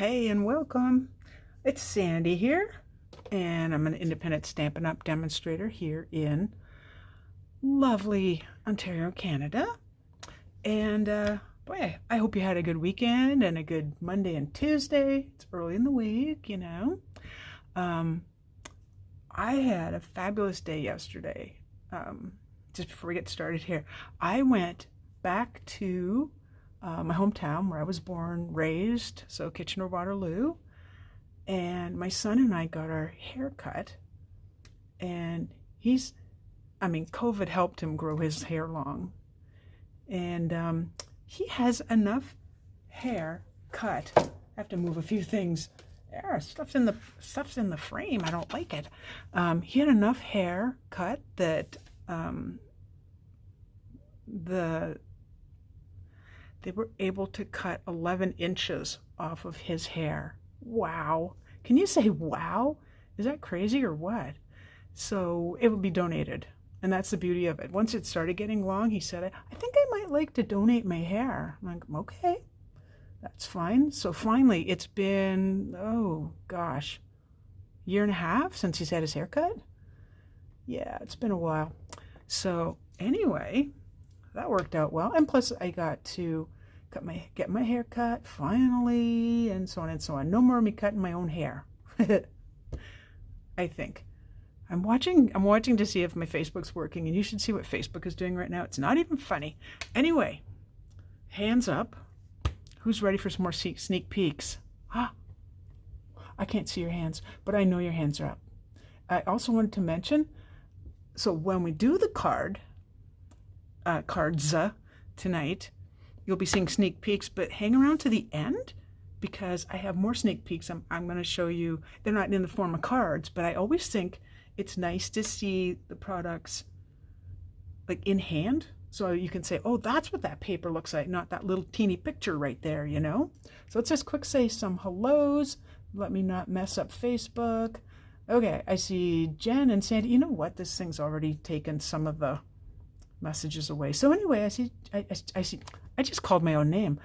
Hey and welcome. It's Sandy here, and I'm an independent Stampin' Up! Demonstrator here in lovely Ontario, Canada. And boy, I hope you had a good weekend and a good Monday and Tuesday. It's early in the week, you know. I had a fabulous day yesterday. Just before we get started here, I went back to my hometown where I was born, raised, so Kitchener-Waterloo, and my son and I got our hair cut, and COVID helped him grow his hair long, and he has enough hair cut. I have to move a few things. Yeah, stuff's in the frame. I don't like it. He had enough hair cut that they were able to cut 11 inches off of his hair. Wow. Can you say wow? Is that crazy or what? So it would be donated. And that's the beauty of it. Once it started getting long, he said, I think I might like to donate my hair. I'm like, okay, that's fine. So finally, it's been, oh gosh, year and a half since he's had his haircut. Yeah, it's been a while. So anyway, that worked out well, and plus I got to get my hair cut finally, and so on and so on. No more of me cutting my own hair. I think I'm watching to see if my Facebook's working, and you should see what Facebook is doing right now. It's not even funny. Anyway, hands up. Who's ready for some more sneak peeks? I can't see your hands, but I know your hands are up. I also wanted to mention, so when we do the cards tonight, you'll be seeing sneak peeks, but hang around to the end because I have more sneak peeks I'm going to show you. They're not in the form of cards, but I always think it's nice to see the products like in hand, so you can say, oh, that's what that paper looks like, not that little teeny picture right there, you know. So let's just quick say some hellos. Let me not mess up Facebook. Okay, I see Jen and Sandy. You know what? This thing's already taken some of the messages away. So anyway, I just called my own name.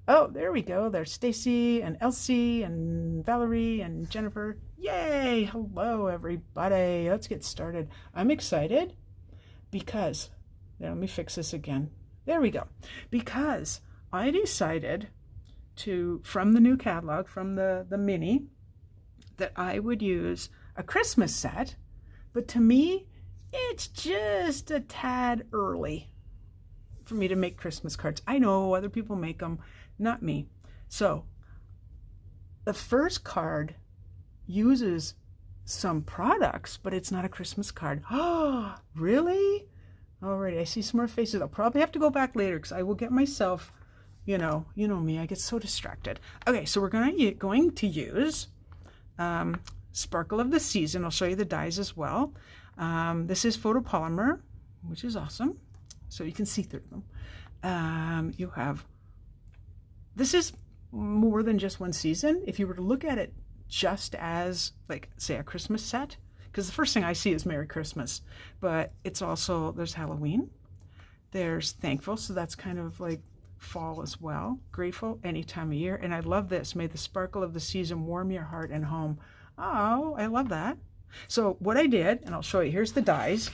Oh, there we go. There's Stacy and Elsie and Valerie and Jennifer. Yay! Hello, everybody. Let's get started. I'm excited because, let me fix this again. There we go. Because I decided to, from the new catalog, from the mini, that I would use a Christmas set, but to me, it's just a tad early for me to make Christmas cards. I know other people make them, not me. So the first card uses some products, but it's not a Christmas card. Oh, really? Alrighty, I see some more faces. I'll probably have to go back later because I will get myself, you know me, I get so distracted. Okay, so we're going to use Sparkle of the Season. I'll show you the dies as well. This is photopolymer, which is awesome, so you can see through them. You have, this is more than just one season. If you were to look at it just as, like, say, a Christmas set, because the first thing I see is Merry Christmas, but it's also, there's Halloween, there's Thankful, so that's kind of like fall as well, Grateful, any time of year, and I love this, May the sparkle of the season warm your heart and home. Oh, I love that. So what I did, and I'll show you, here's the dies.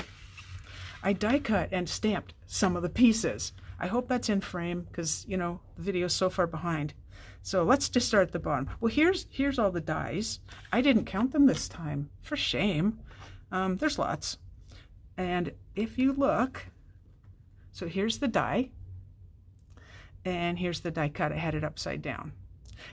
I die cut and stamped some of the pieces. I hope that's in frame because, you know, the video's so far behind. So let's just start at the bottom. Well, here's all the dies. I didn't count them this time, for shame. There's lots. And if you look, so here's the die, and here's the die cut. I had it upside down.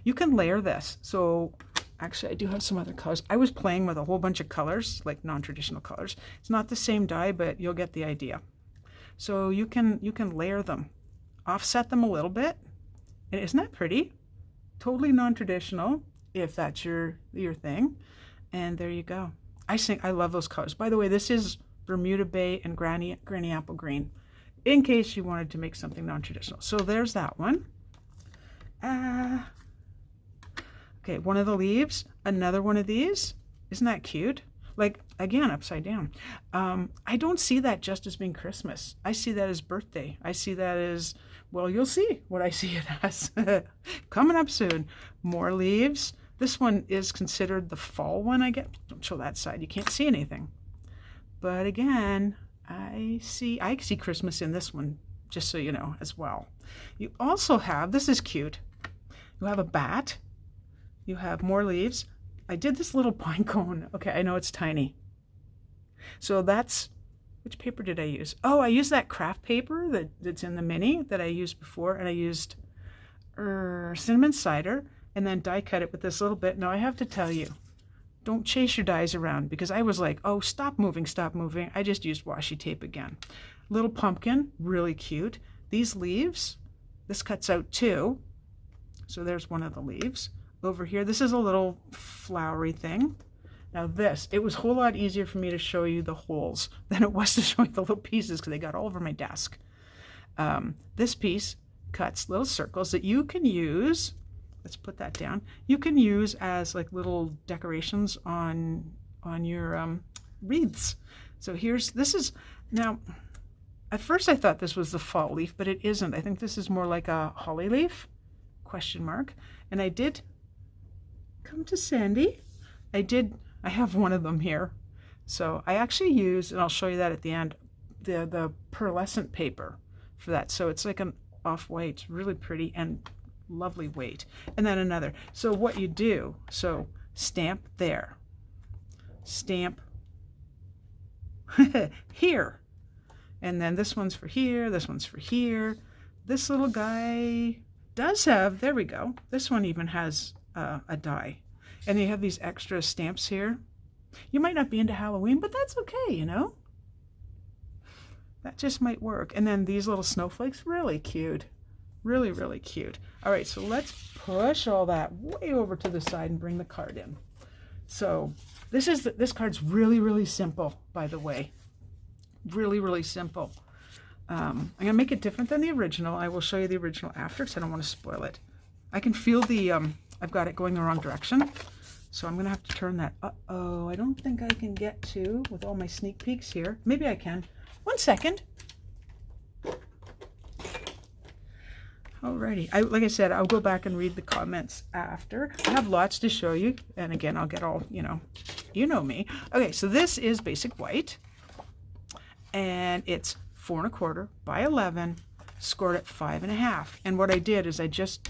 You can layer this. So actually, I do have some other colors. I was playing with a whole bunch of colors, like non-traditional colors. It's not the same die, but you'll get the idea. So you can layer them, offset them a little bit. And isn't that pretty? Totally non-traditional, if that's your thing. And there you go. I love those colors. By the way, this is Bermuda Bay and Granny Apple Green, in case you wanted to make something non-traditional. So there's that one. Okay, one of the leaves, another one of these. Isn't that cute? Like, again, upside down. I don't see that just as being Christmas. I see that as birthday. I see that as, well, you'll see what I see it as. Coming up soon. More leaves. This one is considered the fall one, I get. Don't show that side. You can't see anything. But again, I see Christmas in this one, just so you know, as well. You also have, this is cute. You have a bat. You have more leaves. I did this little pine cone. Okay, I know it's tiny. So that's, which paper did I use? Oh, I used that craft paper that's in the mini that I used before, and I used cinnamon cider, and then die cut it with this little bit. Now I have to tell you, don't chase your dies around, because I was like, oh, stop moving, stop moving. I just used washi tape again. Little pumpkin, really cute. These leaves, this cuts out too. So there's one of the leaves. Over here, this is a little flowery thing. Now this, it was a whole lot easier for me to show you the holes than it was to show you the little pieces, because they got all over my desk. This piece cuts little circles that you can use. Let's put that down. You can use as like little decorations on your wreaths. So this is, now, at first I thought this was the fall leaf, but it isn't. I think this is more like a holly leaf, question mark. And I did come to Sandy. I have one of them here. So I actually use, and I'll show you that at the end, the pearlescent paper for that. So it's like an off-white, it's really pretty and lovely weight. And then another. So what you do, so stamp there, stamp here, and then this one's for here, this one's for here. This little guy does have, there we go, this one even has a die. And you have these extra stamps here. You might not be into Halloween, but that's okay, you know? That just might work. And then these little snowflakes, really cute. Really, really cute. All right, so let's push all that way over to the side and bring the card in. So this card's really, really simple, by the way. Really, really simple. I'm going to make it different than the original. I will show you the original after, because I don't want to spoil it. I can feel the, I've got it going the wrong direction. So I'm going to have to turn that. Uh-oh, I don't think I can get to with all my sneak peeks here. Maybe I can. 1 second. Alrighty. Like I said, I'll go back and read the comments after. I have lots to show you. And again, I'll get all, you know me. Okay, so this is basic white. And it's 4 1/4 by 11, scored at 5 1/2. And what I did is I just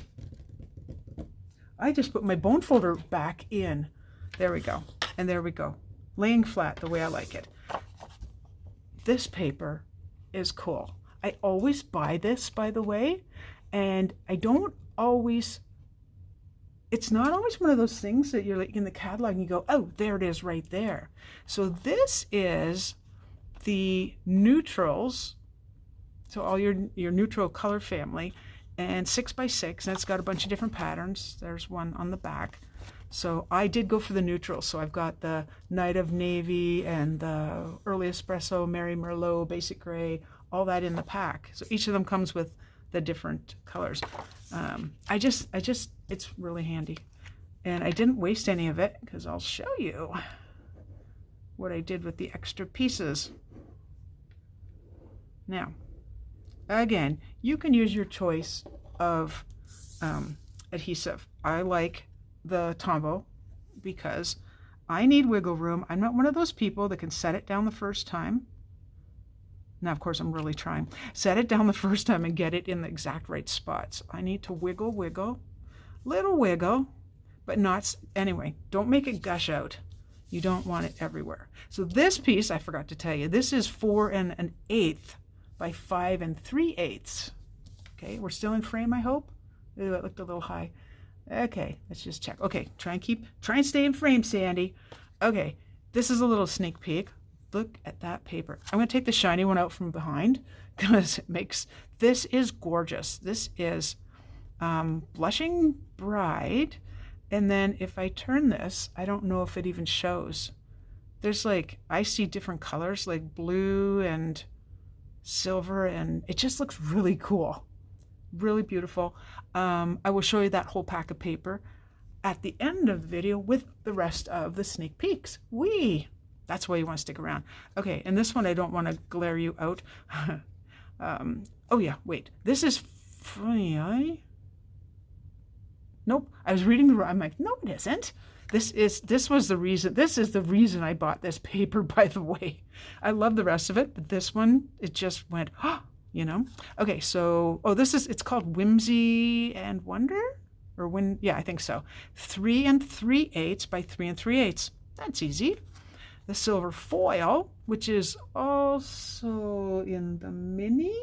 put my bone folder back in. There we go. And there we go. Laying flat the way I like it. This paper is cool. I always buy this, by the way, and I don't always, it's not always one of those things that you're like in the catalog and you go, oh, there it is right there. So this is the neutrals, so all your neutral color family, and 6 by 6, and it's got a bunch of different patterns. There's one on the back. So I did go for the neutrals. So I've got the Night of Navy and the Early Espresso, Mary Merlot, Basic Gray, all that in the pack. So each of them comes with the different colors. It's really handy. And I didn't waste any of it, because I'll show you what I did with the extra pieces. Now, again, you can use your choice of adhesive. I like the Tombow because I need wiggle room. I'm not one of those people that can set it down the first time. Now, of course, I'm really trying. Set it down the first time and get it in the exact right spots. I need to wiggle, little wiggle, but not, anyway, don't make it gush out. You don't want it everywhere. So this piece, I forgot to tell you, this is 4 1/8 by 5 3/8. Okay, we're still in frame, I hope. Ooh, that looked a little high. Okay, let's just check. Okay, try and stay in frame, Sandy. Okay, this is a little sneak peek. Look at that paper. I'm going to take the shiny one out from behind because this is gorgeous. This is Blushing Bride. And then if I turn this, I don't know if it even shows. There's like, I see different colors like blue and silver, and it just looks really cool. Really beautiful. I will show you that whole pack of paper at the end of the video with the rest of the sneak peeks. Whee! That's why you want to stick around. Okay, and this one I don't want to glare you out. Oh yeah, wait. This is funny. Nope, I was reading the wrong. I'm like, no, it isn't. This is the reason I bought this paper, by the way. I love the rest of it, but this one, it just went, you know. Okay, so it's called Whimsy and Wonder, or yeah, I think so. 3 3/8 by 3 3/8. That's easy. The silver foil, which is also in the mini,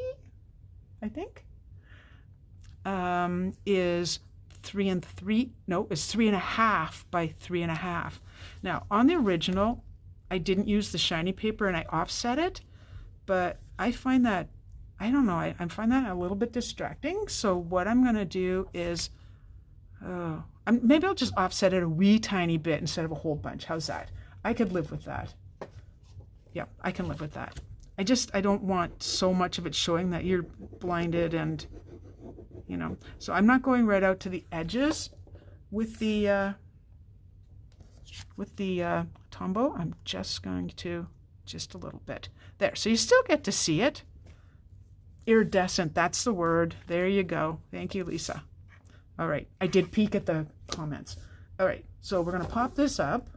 I think, is 3 3.5 by 3.5. Now on the original, I didn't use the shiny paper and I offset it, but I find that, I don't know, I find that a little bit distracting. So what I'm going to do is, maybe I'll just offset it a wee tiny bit instead of a whole bunch. How's that? I could live with that. Yeah, I can live with that. I don't want so much of it showing that you're blinded and, you know. So I'm not going right out to the edges with the Tombow. I'm just going to, just a little bit. There, so you still get to see it. Iridescent, that's the word. There you go. Thank you, Lisa. All right, I did peek at the comments. All right, so we're gonna pop this up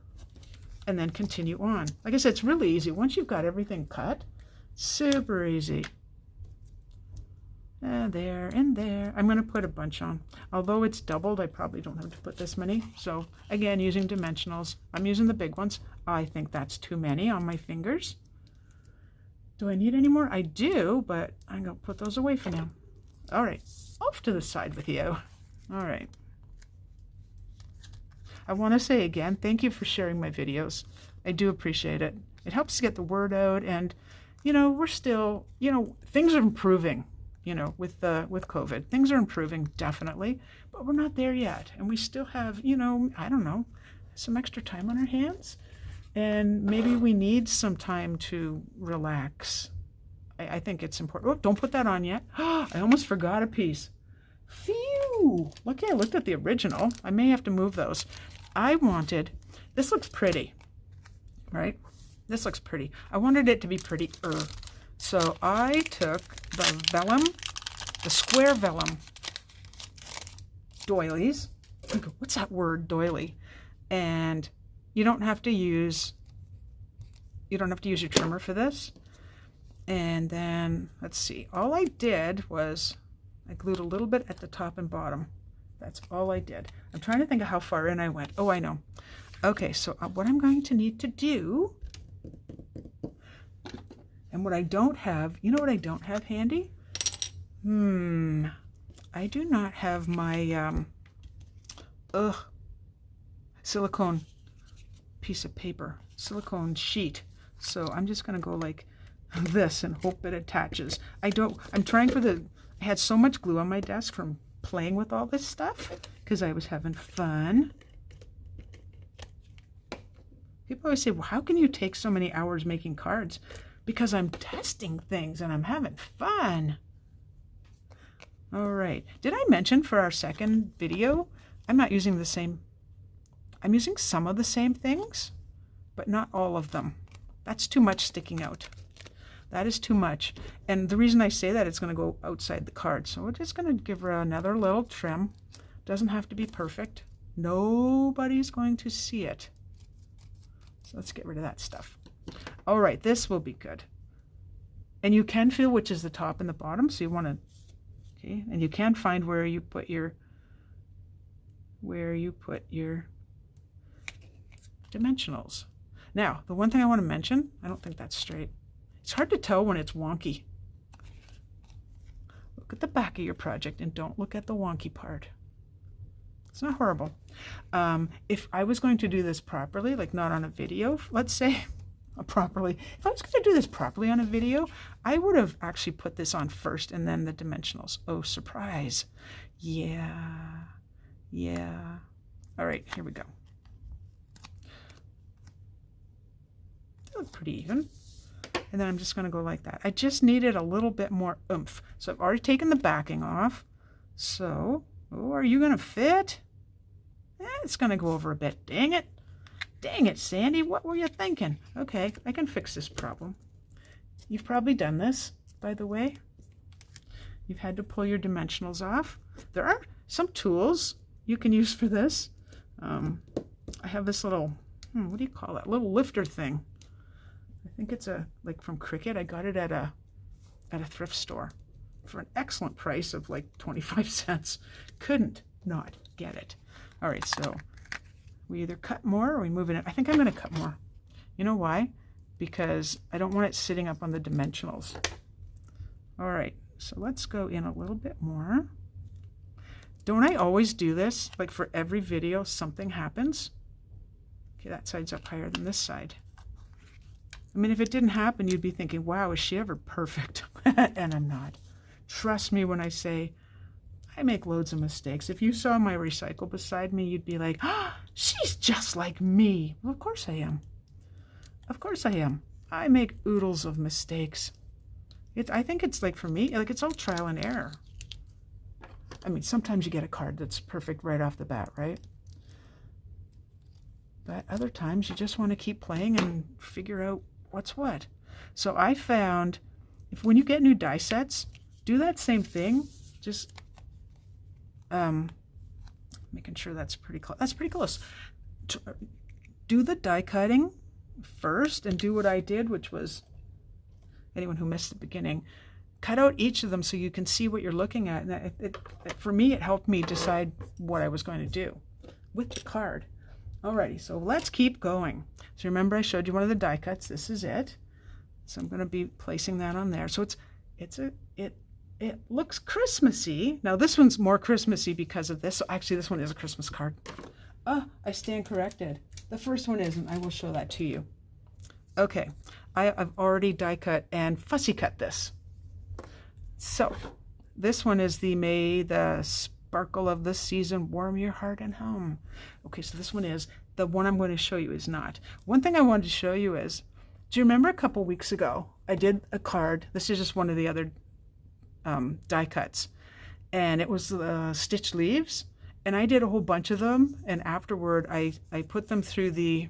and then continue on. Like I said, it's really easy. Once you've got everything cut, super easy. There and there. I'm going to put a bunch on. Although it's doubled, I probably don't have to put this many. So again, using dimensionals. I'm using the big ones. I think that's too many on my fingers. Do I need any more? I do, but I'm going to put those away for now. All right, off to the side with you. All right. I want to say again, thank you for sharing my videos. I do appreciate it. It helps to get the word out, and you know, we're still, you know, things are improving. You know, with COVID, things are improving definitely, but we're not there yet, and we still have, you know, I don't know, some extra time on our hands, and maybe we need some time to relax. I think it's important. Oh, don't put that on yet. I almost forgot a piece. Phew! Look, I looked at the original. I may have to move those. This looks pretty, right? This looks pretty. I wanted it to be prettier. So I took the vellum, the square vellum doilies. What's that word, doily? And you don't have to use your trimmer for this. And then, let's see, all I did was I glued a little bit at the top and bottom. That's all I did. I'm trying to think of how far in I went. Oh, I know. Okay, so what I'm going to need to do, and what I don't have, you know what I don't have handy? I do not have my silicone piece of paper, silicone sheet. So I'm just gonna go like this and hope it attaches. I had so much glue on my desk from playing with all this stuff because I was having fun. People always say, well, how can you take so many hours making cards? Because I'm testing things and I'm having fun. All right. Did I mention for our second video, I'm using some of the same things, but not all of them. That's too much sticking out. That is too much. And the reason I say that, it's going to go outside the card. So we're just going to give her another little trim. Doesn't have to be perfect. Nobody's going to see it. So let's get rid of that stuff. All right, this will be good. And you can feel which is the top and the bottom, so you want to, okay, and you can find where you put your dimensionals. Now, the one thing I want to mention, I don't think that's straight. It's hard to tell when it's wonky. Look at the back of your project and don't look at the wonky part. It's not horrible. If I was going to do this properly, like not on a video, let's say, if I was going to do this properly on a video, I would have actually put this on first and then the dimensionals. Oh, surprise. Yeah. All right, here we go. They look pretty even. And then I'm just going to go like that. I just needed a little bit more oomph. So I've already taken the backing off. So, oh, are you going to fit? It's going to go over a bit. Dang it. Dang it, Sandy, what were you thinking? Okay, I can fix this problem. You've probably done this, by the way. You've had to pull your dimensionals off. There are some tools you can use for this. I have this little, what do you call that? Little lifter thing. I think it's like from Cricket. I got it at a thrift store for an excellent price of like 25 cents. Couldn't not get it. All right, so we either cut more or we move it in. I think I'm going to cut more. You know why? Because I don't want it sitting up on the dimensionals. All right, so let's go in a little bit more. Don't I always do this? Like for every video, something happens. Okay, that side's up higher than this side. I mean, if it didn't happen, you'd be thinking, wow, is she ever perfect? And I'm not. Trust me when I say I make loads of mistakes. If you saw my recycle beside me, you'd be like, oh, she's just like me. Well, of course I am. Of course I am. I make oodles of mistakes. I think it's like, for me, like it's all trial and error. I mean, sometimes you get a card that's perfect right off the bat, right? But other times you just want to keep playing and figure out what's what. So I found when you get new die sets, do that same thing. Just making sure that's pretty close. That's pretty close. Do the die cutting first and do what I did, which was, anyone who missed the beginning, cut out each of them so you can see what you're looking at. And for me, it helped me decide what I was going to do with the card. Alrighty, so let's keep going. So remember I showed you one of the die cuts. This is it. So I'm going to be placing that on there. So it looks Christmassy. Now this one's more Christmassy because of this. So actually this one is a Christmas card. I stand corrected. The first one isn't. I will show that to you. Okay, I've already die cut and fussy cut this. So this one is the May the Sparkle of the Season Warm Your Heart and Home. Okay, so this one is. The one I'm going to show you is not. One thing I wanted to show you is, do you remember a couple weeks ago I did a card? This is just one of the other die cuts. And it was stitch leaves. And I did a whole bunch of them. And afterward, I put them through the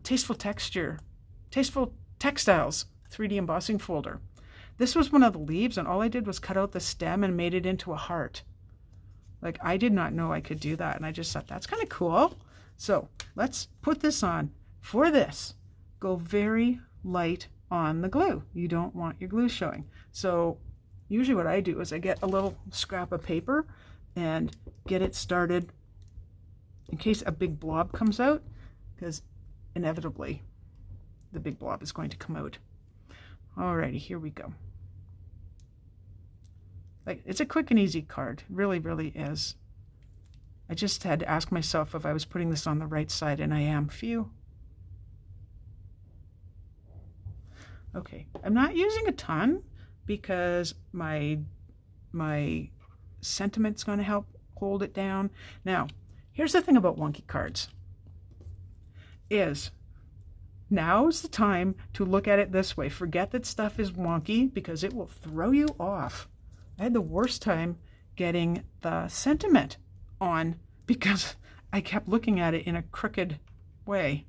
Tasteful Textiles 3D embossing folder. This was one of the leaves, and all I did was cut out the stem and made it into a heart. Like, I did not know I could do that, and I just thought, that's kind of cool. So let's put this on. For this, go very light on the glue. You don't want your glue showing. So usually what I do is I get a little scrap of paper and get it started in case a big blob comes out, because inevitably the big blob is going to come out. Alrighty, here we go. Like, it's a quick and easy card. It really, really is. I just had to ask myself if I was putting this on the right side, and I am. Phew. Okay, I'm not using a ton because my sentiment's going to help hold it down. Now, here's the thing about wonky cards. Now's the time to look at it this way. Forget that stuff is wonky because it will throw you off. I had the worst time getting the sentiment on because I kept looking at it in a crooked way.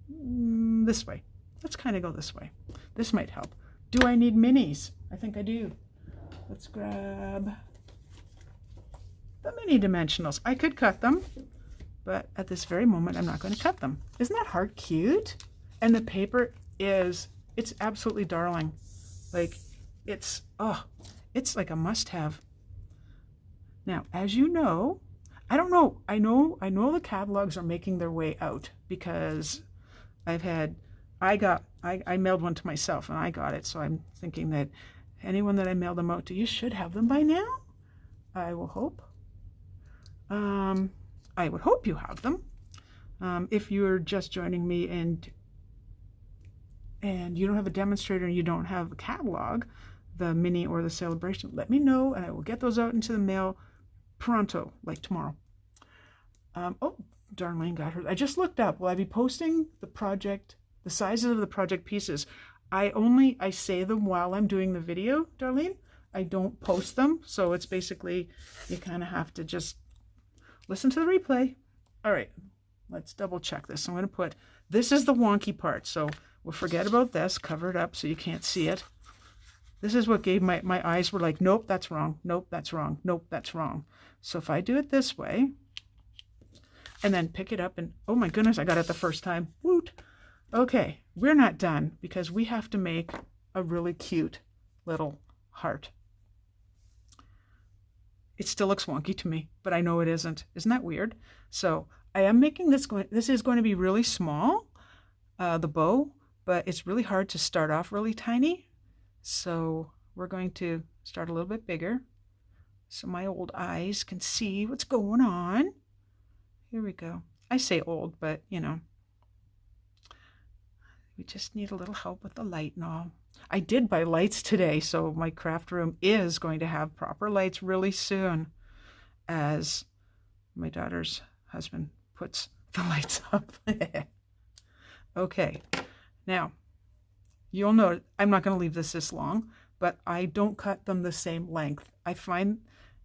This way. Let's kind of go this way. This might help. Do I need minis? I think I do. Let's grab the mini dimensionals. I could cut them, but at this very moment, I'm not going to cut them. Isn't that heart cute? And the paper it's absolutely darling. Like, it's like a must-have. Now, as you know, I don't know. I know the catalogs are making their way out because I mailed one to myself and I got it. So I'm thinking that anyone that I mailed them out to, you should have them by now. I will hope. I would hope you have them. If you're just joining me and you don't have a demonstrator and you don't have a catalog, the mini or the Sale-a-bration, let me know and I will get those out into the mail pronto, like tomorrow. Oh, Darlene got hers. I just looked up. Will I be posting the sizes of the project pieces? I say them while I'm doing the video, Darlene. I don't post them. So it's basically, you kind of have to just Listen to the replay. All right, let's double check this. I'm going to put, this is the wonky part. So we'll forget about this, cover it up so you can't see it. This is what gave my eyes were like, nope, that's wrong. Nope, that's wrong. Nope, that's wrong. So if I do it this way and then pick it up and, oh my goodness, I got it the first time. Woot. Okay, we're not done because we have to make a really cute little heart. It still looks wonky to me, but I know it isn't. Isn't that weird? So I am making this, this is going to be really small, the bow, but it's really hard to start off really tiny. So we're going to start a little bit bigger so my old eyes can see what's going on. Here we go. I say old, but you know, we just need a little help with the light and all. I did buy lights today, so my craft room is going to have proper lights really soon as my daughter's husband puts the lights up. Okay, now you'll note I'm not going to leave this long, but I don't cut them the same length. I find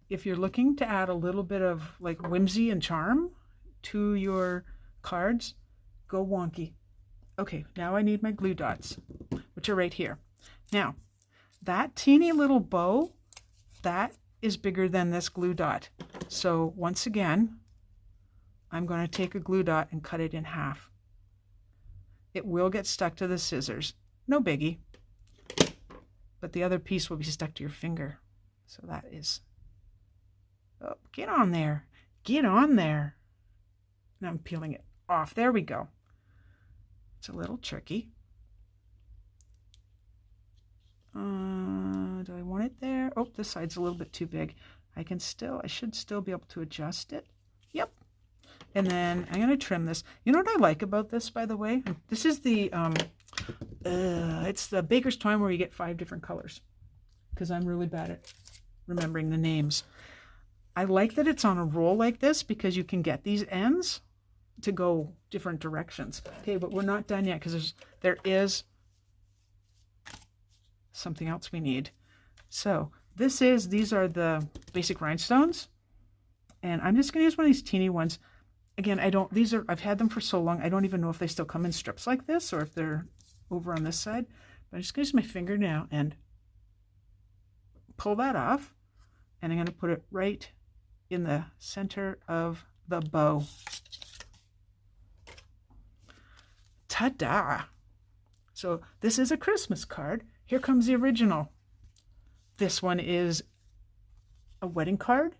if you're looking to add a little bit of like whimsy and charm to your cards, go wonky. Okay, now I need my glue dots, which are right here. Now, that teeny little bow, that is bigger than this glue dot. So once again, I'm going to take a glue dot and cut it in half. It will get stuck to the scissors. No biggie. But the other piece will be stuck to your finger. So that is... Oh, get on there. Get on there. Now I'm peeling it off. There we go. It's a little tricky. Do I want it there? Oh, this side's a little bit too big. I should still be able to adjust it. Yep. And then I'm going to trim this. You know what I like about this, by the way? This is the, it's the Baker's Twine where you get 5 different colors. Because I'm really bad at remembering the names. I like that it's on a roll like this because you can get these ends to go different directions. Okay, but we're not done yet because there is something else we need. So these are the basic rhinestones, and I'm just going to use one of these teeny ones. Again, I've had them for so long, I don't even know if they still come in strips like this or if they're over on this side. But I'm just going to use my finger now and pull that off, and I'm going to put it right in the center of the bow. Ta-da! So this is a Christmas card. Here comes the original. This one is a wedding card.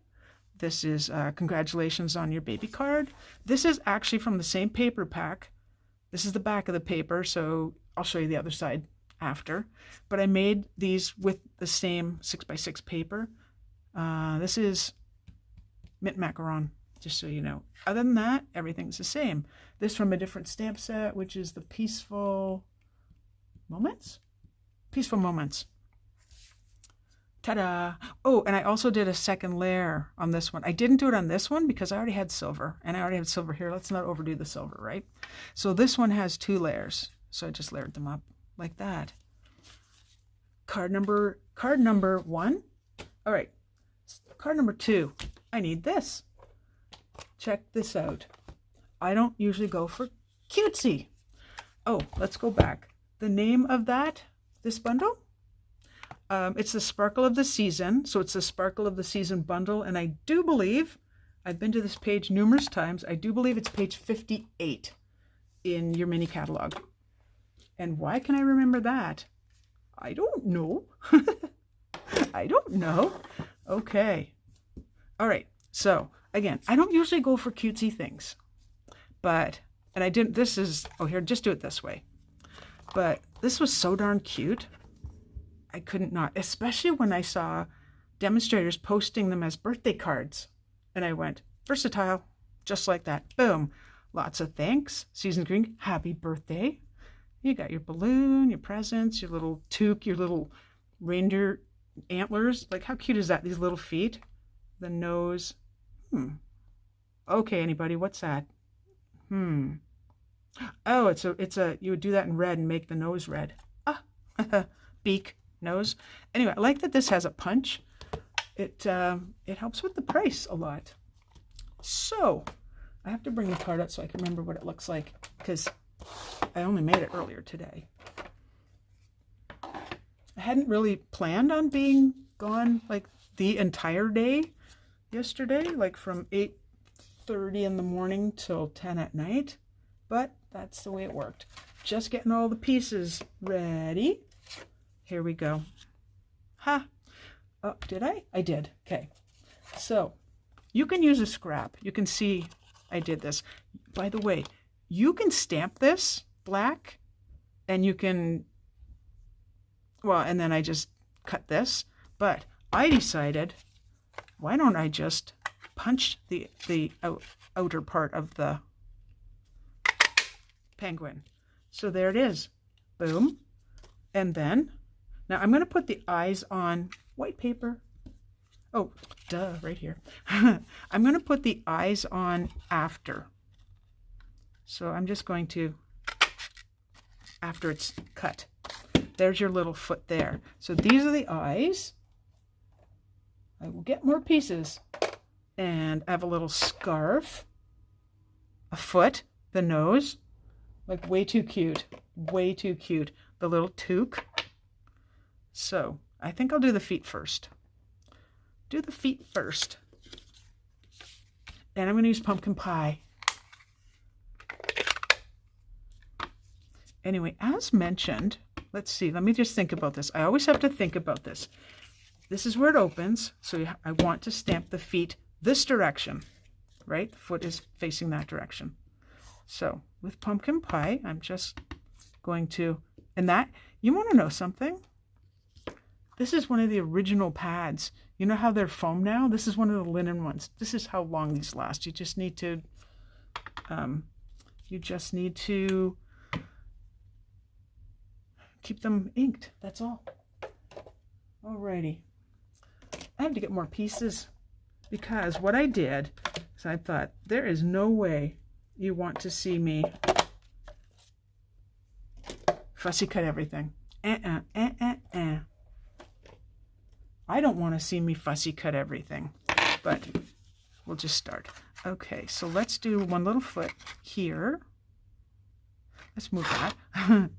This is congratulations on your baby card. This is actually from the same paper pack. This is the back of the paper, so I'll show you the other side after. But I made these with the same 6x6 paper. This is mint macaron, just so you know. Other than that, everything's the same. This from a different stamp set, which is the Peaceful Moments? Peaceful Moments. Ta-da! Oh, and I also did a second layer on this one. I didn't do it on this one because I already had silver, and I already had silver here. Let's not overdo the silver, right? So this one has 2 layers, so I just layered them up like that. Card number 1. All right, card number 2. I need this. Check this out. I don't usually go for cutesy. Oh, let's go back. The name of this bundle? It's the Sparkle of the Season. So it's the Sparkle of the Season bundle. And I do believe, I've been to this page numerous times, I do believe it's page 58 in your mini catalog. And why can I remember that? I don't know. I don't know. Okay. All right. So again, I don't usually go for cutesy things, but, and I didn't, this is, oh here, just do it this way. But this was so darn cute. I couldn't not, especially when I saw demonstrators posting them as birthday cards. And I went, versatile, just like that. Boom. Lots of thanks. Season's Green, happy birthday. You got your balloon, your presents, your little toque, your little reindeer antlers. Like, how cute is that? These little feet, the nose. Okay, anybody, what's that? Oh, it's a, you would do that in red and make the nose red. Ah, beak, nose. Anyway, I like that this has a punch. It helps with the price a lot. So I have to bring the card out so I can remember what it looks like, because I only made it earlier today. I hadn't really planned on being gone like the entire day yesterday, like from 8:30 in the morning till 10 at night, but that's the way it worked. Just getting all the pieces ready. Here we go. Ha! Oh, did I? I did. Okay. So you can use a scrap. You can see I did this. By the way, you can stamp this black, and you can, well, and then I just cut this, but I decided, why don't I just punch the outer part of the penguin? So there it is. Boom. And then, now I'm going to put the eyes on white paper. Oh, duh, right here. I'm going to put the eyes on after. So I'm just going to, after it's cut. There's your little foot there. So these are the eyes. I will get more pieces. And I have a little scarf, a foot, the nose. Like way too cute. Way too cute. The little toque. So I think I'll do the feet first. Do the feet first. And I'm going to use pumpkin pie. Anyway, as mentioned, let's see. Let me just think about this. I always have to think about this. This is where it opens. So I want to stamp the feet this direction, right? The foot is facing that direction. So with pumpkin pie, I'm just going to, and that, you want to know something? This is one of the original pads. You know how they're foam now? This is one of the linen ones. This is how long these last. You just need to, keep them inked. That's all. Alrighty. I have to get more pieces, because what I did is I thought, there is no way you want to see me fussy cut everything. I don't want to see me fussy cut everything, but we'll just start. Okay, so let's do one little foot here. Let's move that.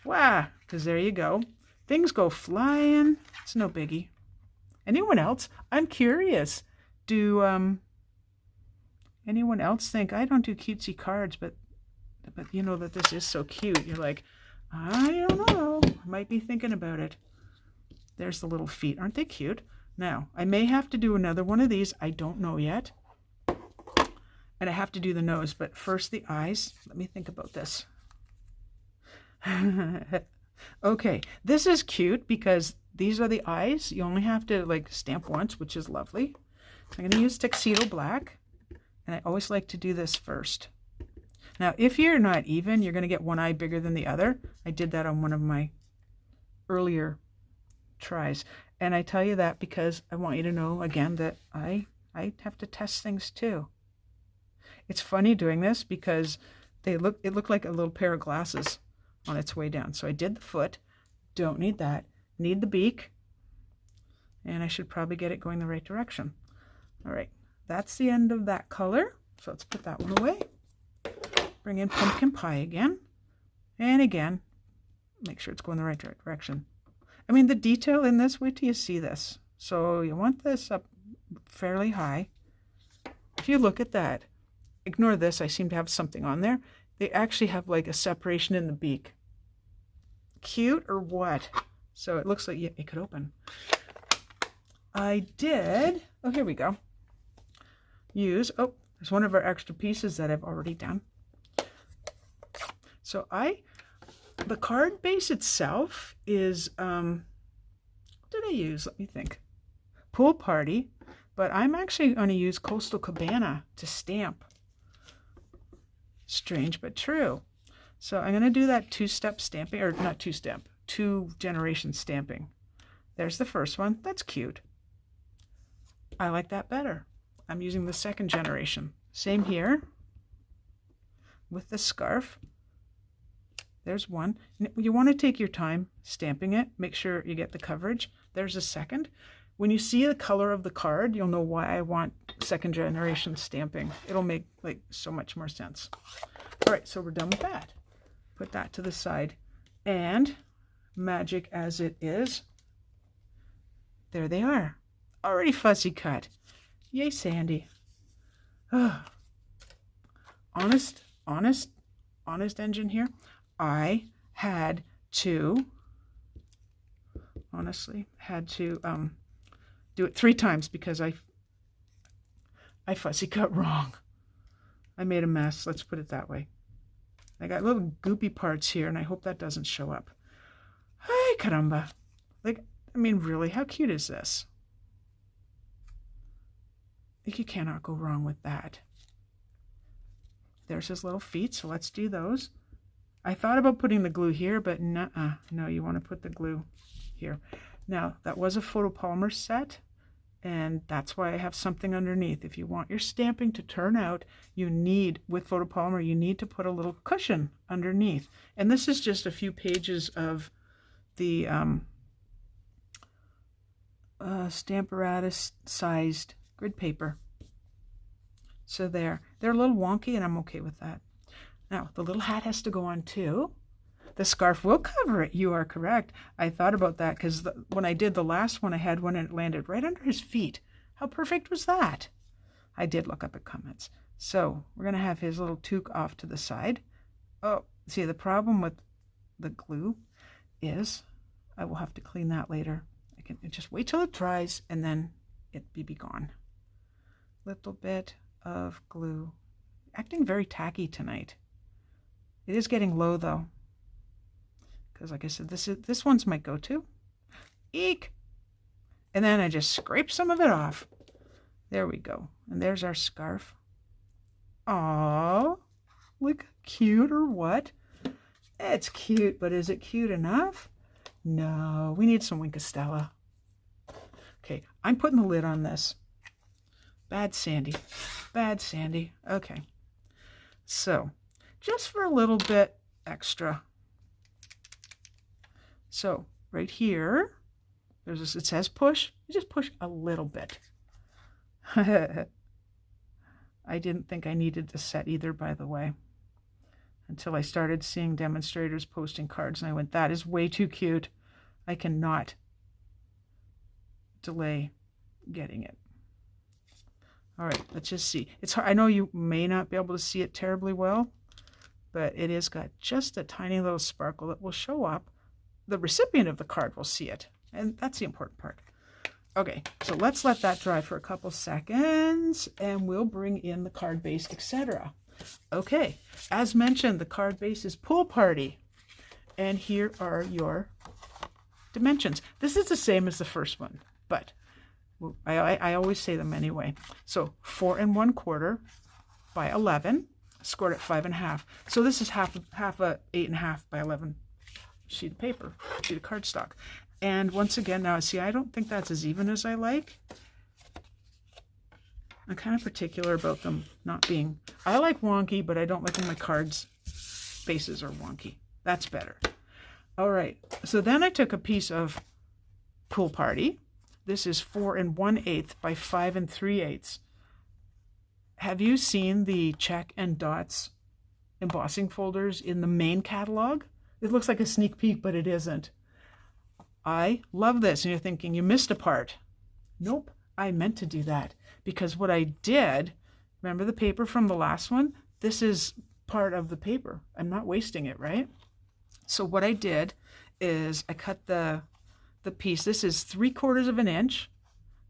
Wow, because there you go. Things go flying. It's no biggie. Anyone else? I'm curious. Do anyone else think, I don't do cutesy cards, but you know that this is so cute. You're like, I don't know. I might be thinking about it. There's the little feet. Aren't they cute? Now, I may have to do another one of these. I don't know yet. And I have to do the nose, but first the eyes. Let me think about this. Okay, this is cute because these are the eyes. You only have to like stamp once, which is lovely. I'm going to use Tuxedo Black, and I always like to do this first. Now, if you're not even, you're going to get one eye bigger than the other. I did that on one of my earlier tries, and I tell you that because I want you to know again that I have to test things too. It's funny doing this because it looked like a little pair of glasses on its way down. So I did the foot. Don't need that. Need the beak. And I should probably get it going the right direction. All right. That's the end of that color. So let's put that one away. Bring in pumpkin pie again. And again, make sure it's going the right direction. I mean, the detail in this, wait till you see this. So you want this up fairly high. If you look at that, ignore this. I seem to have something on there. They actually have like a separation in the beak. Cute or what? So it looks like it could open. I did, oh, here we go. Use, oh, there's one of our extra pieces that I've already done. So the card base itself is, what did I use? Let me think. Pool Party, but I'm actually going to use Coastal Cabana to stamp. Strange but true. So I'm going to do that two-step stamping, or not two-step, two-generation stamping. There's the first one. That's cute. I like that better. I'm using the second generation. Same here with the scarf. There's one. You want to take your time stamping it. Make sure you get the coverage. There's a second. When you see the color of the card, you'll know why I want second generation stamping. It'll make like so much more sense. All right, so we're done with that. Put that to the side. And magic as it is, there they are. Already fussy cut. Yay, Sandy. Honest engine here. I had to, honestly, do it 3 times because I fussy cut wrong. I made a mess, let's put it that way. I got little goopy parts here, and I hope that doesn't show up. Ay, caramba. Like, I mean, really, how cute is this? Like, you cannot go wrong with that. There's his little feet, so let's do those. I thought about putting the glue here, but nuh-uh. No, you want to put the glue here. Now, that was a photopolymer set, and that's why I have something underneath. If you want your stamping to turn out, you need, with photopolymer, you need to put a little cushion underneath. And this is just a few pages of the Stamparatus sized grid paper. So they're a little wonky, and I'm okay with that. Now, the little hat has to go on too. The scarf will cover it. You are correct. I thought about that because when I did the last one, I had one and it landed right under his feet. How perfect was that? I did look up at comments. So we're going to have his little toque off to the side. Oh, see, the problem with the glue is I will have to clean that later. I can just wait till it dries and then it be gone. Little bit of glue. Acting very tacky tonight. It is getting low though. Because like I said, this one's my go-to. Eek! And then I just scrape some of it off. There we go. And there's our scarf. Aww. Look cute or what? It's cute, but is it cute enough? No, we need some Winkostella. Okay, I'm putting the lid on this. Bad Sandy. Bad Sandy. Okay. So, just for a little bit extra. So, right here, there's this, it says push. You just push a little bit. I didn't think I needed the set either, by the way, until I started seeing demonstrators posting cards, and I went, that is way too cute. I cannot delay getting it. All right, let's just see. It's hard. I know you may not be able to see it terribly well, but it has got just a tiny little sparkle that will show up. The recipient of the card will see it, and that's the important part. Okay, so let's let that dry for a couple seconds, and we'll bring in the card base, etc. Okay, as mentioned, the card base is Pool Party, and here are your dimensions. This is the same as the first one, but I always say them anyway. So 4 1/4 by 11, scored at 5 1/2. So this is half a 8 1/2 by 11 sheet of paper, sheet of cardstock. And once again, now see, I don't think that's as even as I like. I'm kind of particular about them not being, I like wonky, but I don't like when my cards bases are wonky. That's better. All right, so then I took a piece of Pool Party. This is 4 1/8 by 5 3/8. Have you seen the check and dots embossing folders in the main catalog? It looks like a sneak peek, but it isn't. I love this. And you're thinking, you missed a part. Nope, I meant to do that. Because what I did, remember the paper from the last one? This is part of the paper. I'm not wasting it, right? So what I did is I cut the piece. This is 3/4 of an inch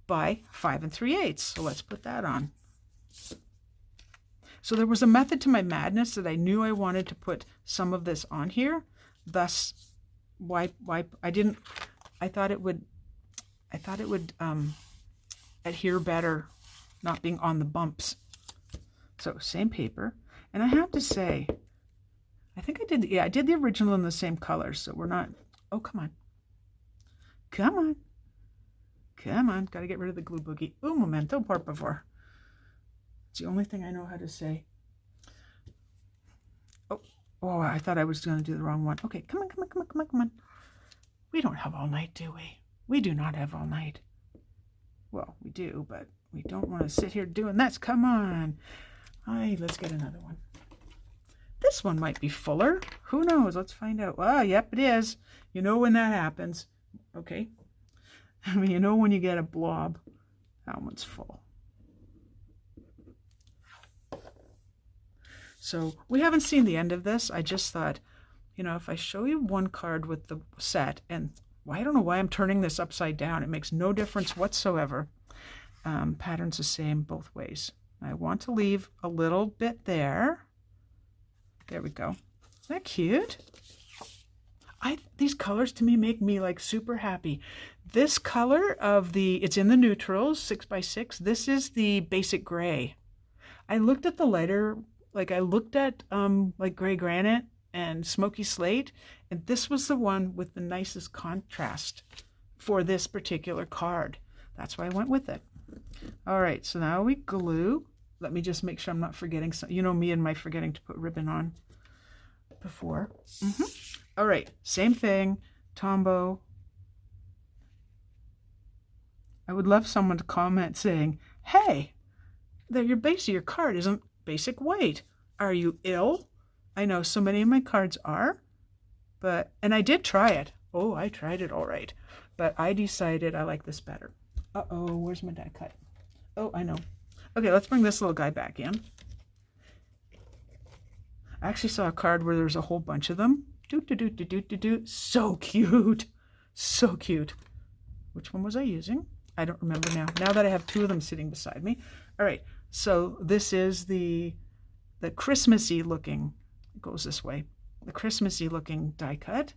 by 5 3/8. So let's put that on. So there was a method to my madness that I knew I wanted to put some of this on here. Thus, why I thought it would adhere better not being on the bumps. So same paper, and I have to say, I think I did the original in the same color, so we're not, oh come on, gotta get rid of the glue boogie. Un momento, por favor. It's the only thing I know how to say. Oh, I thought I was going to do the wrong one. Okay, come on. We don't have all night, do we? We do not have all night. Well, we do, but We don't want to sit here doing that. Come on. All let's get another one. This one might be fuller. Who knows? Let's find out. Oh, yep, it is. You know when that happens. Okay. I mean, you know when you get a blob. That one's full. So we haven't seen the end of this. I just thought, you know, if I show you one card with the set, and I don't know why I'm turning this upside down. It makes no difference whatsoever. Pattern's the same both ways. I want to leave a little bit there. There we go. Isn't that cute? These colors to me make me like super happy. This color of it's in the neutrals, 6x6. This is the basic gray. I looked at the lighter, like I looked at like gray granite and smoky slate, and this was the one with the nicest contrast for this particular card. That's why I went with it. All right, so now we glue. Let me just make sure I'm not forgetting some. You know me and my forgetting to put ribbon on before. All right, same thing, Tombow. I would love someone to comment saying, hey, your base of your card isn't basic white. Are you ill? I know so many of my cards are, and I did try it. Oh, I tried it all right, but I decided I like this better. Uh-oh, where's my die cut? Oh, I know. Okay, let's bring this little guy back in. I actually saw a card where there's a whole bunch of them. So cute. So cute. Which one was I using? I don't remember now. Now that I have two of them sitting beside me. All right, so this is the Christmassy looking, it goes this way, the Christmassy looking die cut.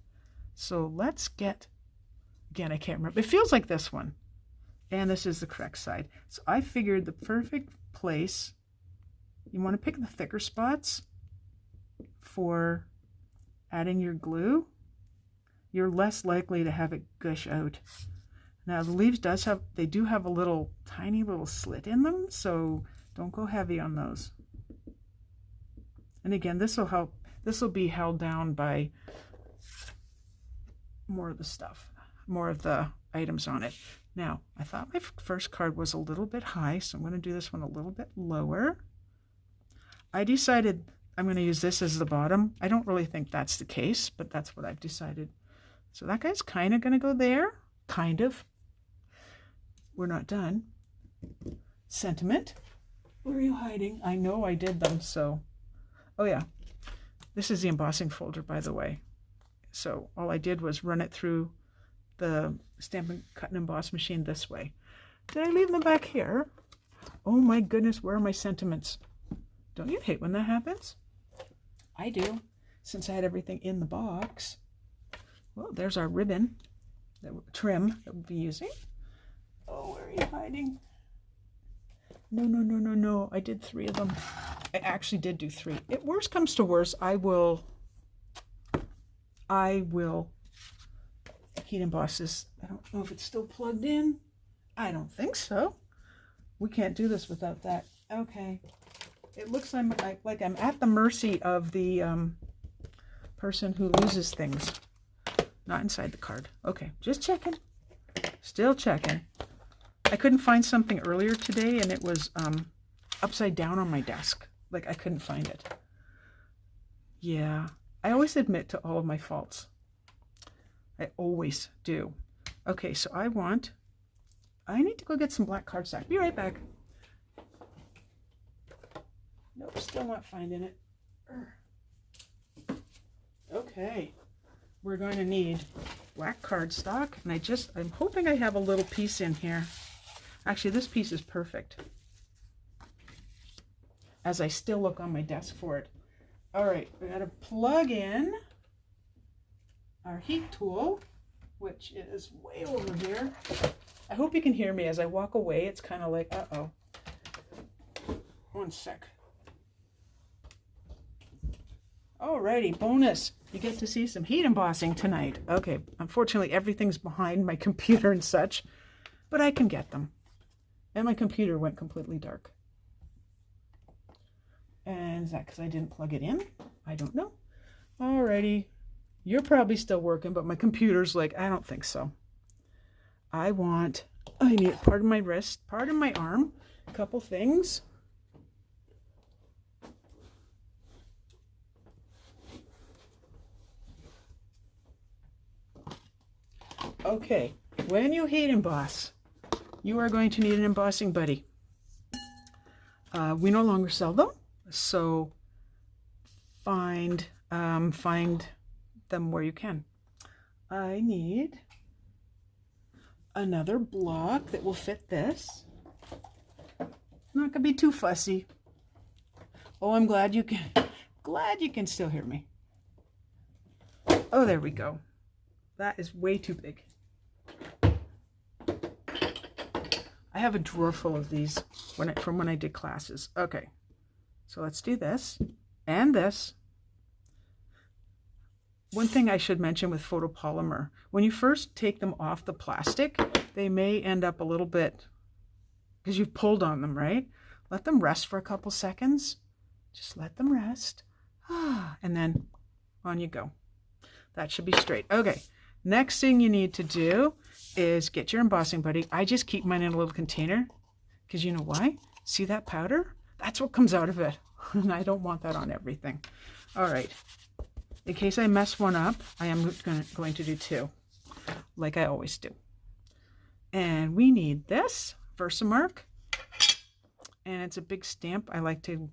So let's get, again, I can't remember. It feels like this one. And this is the correct side. So I figured the perfect place, you want to pick the thicker spots for adding your glue. You're less likely to have it gush out. Now the leaves they do have a little tiny little slit in them, so don't go heavy on those. And again, this will help. This will be held down by more of the stuff, more of the items on it. Now, I thought my first card was a little bit high, so I'm going to do this one a little bit lower. I decided I'm going to use this as the bottom. I don't really think that's the case, but that's what I've decided. So that guy's kind of going to go there. Kind of. We're not done. Sentiment. Where are you hiding? I know I did them, so. Oh yeah. This is the embossing folder, by the way. So all I did was run it through the stamp and cut and emboss machine this way. Did I leave them back here? Oh my goodness, where are my sentiments? Don't you hate when that happens? I do, since I had everything in the box. Well, there's our ribbon, trim that we'll be using. Oh, where are you hiding? No. I did 3 of them. I actually did do 3. If worst comes to worst, I will heat emboss this. I don't know if it's still plugged in. I don't think so. We can't do this without that. Okay. It looks like I'm at the mercy of the person who loses things. Not inside the card. Okay, just checking. Still checking. I couldn't find something earlier today, and it was upside down on my desk. Like, I couldn't find it. Yeah, I always admit to all of my faults. I always do. Okay, so I need to go get some black cardstock. Be right back. Nope, still not finding it. Okay, we're going to need black cardstock, and I'm hoping I have a little piece in here. Actually, this piece is perfect, as I still look on my desk for it. All right, we got to plug in our heat tool, which is way over here. I hope you can hear me as I walk away. It's kind of like, uh-oh. One sec. Alrighty, bonus. You get to see some heat embossing tonight. Okay, unfortunately everything's behind my computer and such, but I can get them. And my computer went completely dark. And is that because I didn't plug it in? I don't know. Alrighty. You're probably still working, but my computer's like, I don't think so. I want I need part of my wrist, part of my arm, a couple things. Okay, when you heat emboss, you are going to need an embossing buddy. We no longer sell them, so find them where you can. I need another block that will fit this. Not gonna be too fussy. Oh, I'm glad you can still hear me. Oh, there we go. That is way too big. I have a drawer full of these from when I did classes. Okay, so let's do this and this. One thing I should mention with photopolymer, when you first take them off the plastic, they may end up a little bit, because you've pulled on them, right? Let them rest for a couple seconds. Just let them rest. And then on you go. That should be straight. Okay, next thing you need to do is get your embossing buddy. I just keep mine in a little container because you know why? See that powder? That's what comes out of it. And I don't want that on everything. All right. In case I mess one up, I am going to do two, like I always do. And we need this Versamark. And it's a big stamp. I like to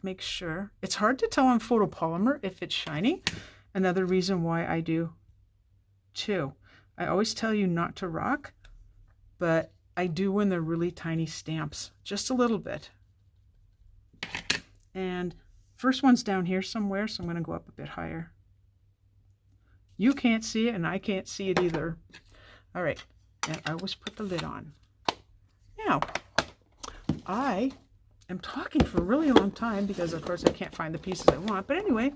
make sure. It's hard to tell on photopolymer if it's shiny. Another reason why I do two. I always tell you not to rock, but I do when they're really tiny stamps, just a little bit. And first one's down here somewhere, so I'm going to go up a bit higher. You can't see it, and I can't see it either. All right, and I always put the lid on. Now, I am talking for a really long time because, of course, I can't find the pieces I want. But anyway,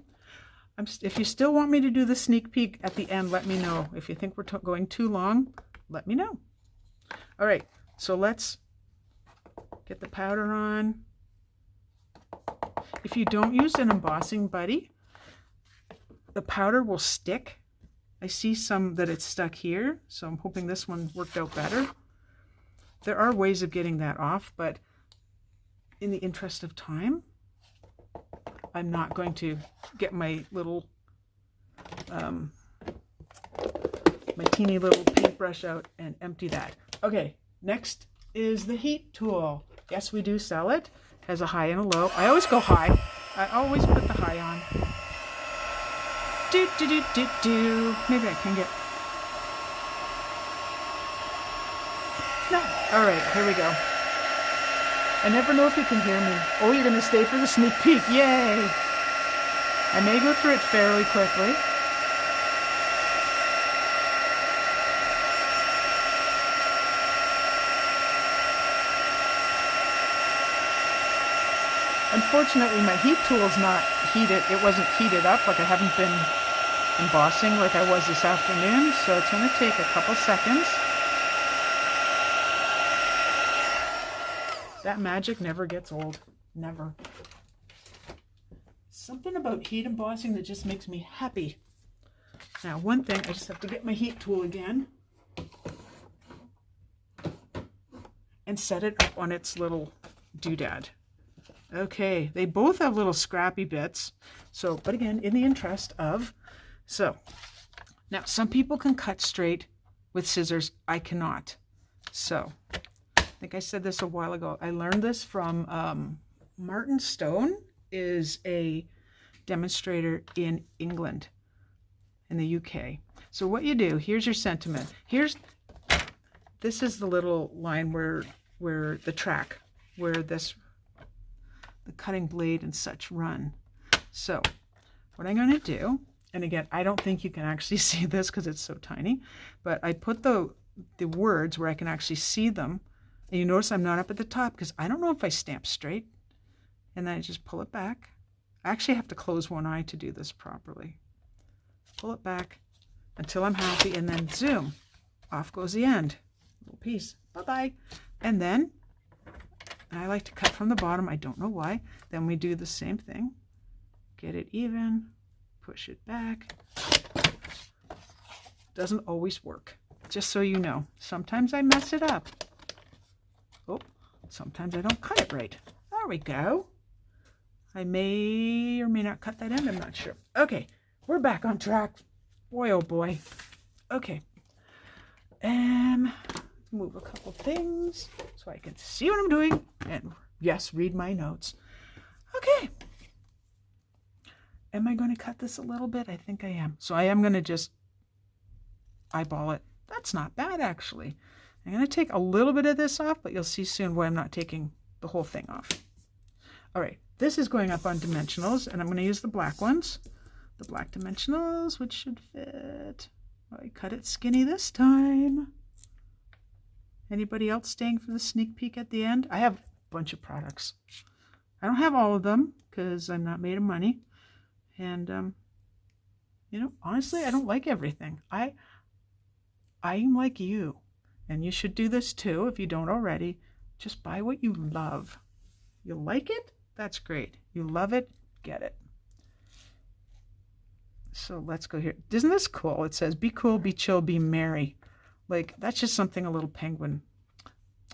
if you still want me to do the sneak peek at the end, let me know. If you think we're going too long, let me know. All right, so let's get the powder on. If you don't use an embossing buddy, the powder will stick. I see some that it's stuck here, so I'm hoping this one worked out better. There are ways of getting that off, but in the interest of time, I'm not going to get my little, my teeny little paintbrush out and empty that. Okay, next is the heat tool. Yes, we do sell it. Has a high and a low. I always go high. I always put the high on. Do, do, do, do, do. Maybe I can get... No. All right, here we go. I never know if you can hear me. Oh, you're going to stay for the sneak peek. Yay! I may go through it fairly quickly. Unfortunately, my heat tool is not heated. It wasn't heated up, like I haven't been embossing like I was this afternoon. So it's going to take a couple seconds. That magic never gets old. Never. Something about heat embossing that just makes me happy. Now, one thing, I just have to get my heat tool again and set it up on its little doodad. Okay, they both have little scrappy bits. So, but again, in the interest of, so now some people can cut straight with scissors. I cannot. So, I think I said this a while ago. I learned this from Martin Stone, is a demonstrator in England, in the UK. So what you do, here's your sentiment. This is the little line where the track, where the cutting blade and such run. So what I'm going to do, and again, I don't think you can actually see this because it's so tiny, but I put the words where I can actually see them. And you notice I'm not up at the top because I don't know if I stamp straight. And then I just pull it back. I actually have to close one eye to do this properly. Pull it back until I'm happy, and then zoom. Off goes the end. Little piece. Bye-bye. And then, I like to cut from the bottom. I don't know why. Then we do the same thing. Get it even. Push it back. Doesn't always work. just so you know. Sometimes I mess it up. Oh, sometimes I don't cut it right. There we go. I may or may not cut that end. I'm not sure. Okay, we're back on track. Boy, oh boy. Okay. Move a couple things so I can see what I'm doing. And yes, read my notes. Okay. Am I going to cut this a little bit? I think I am. So I am going to just eyeball it. That's not bad, actually. I'm going to take a little bit of this off, but you'll see soon why I'm not taking the whole thing off. All right, this is going up on dimensionals, and I'm going to use the black ones. The black dimensionals, which should fit. I cut it skinny this time. Anybody else staying for the sneak peek at the end? I have a bunch of products. I don't have all of them because I'm not made of money. And, you know, honestly, I don't like everything. I'm like you, and you should do this too if you don't already. Just buy what you love. You like it? That's great. You love it? Get it. So let's go here. Isn't this cool? It says, be cool, be chill, be merry. Like, that's just something a little penguin.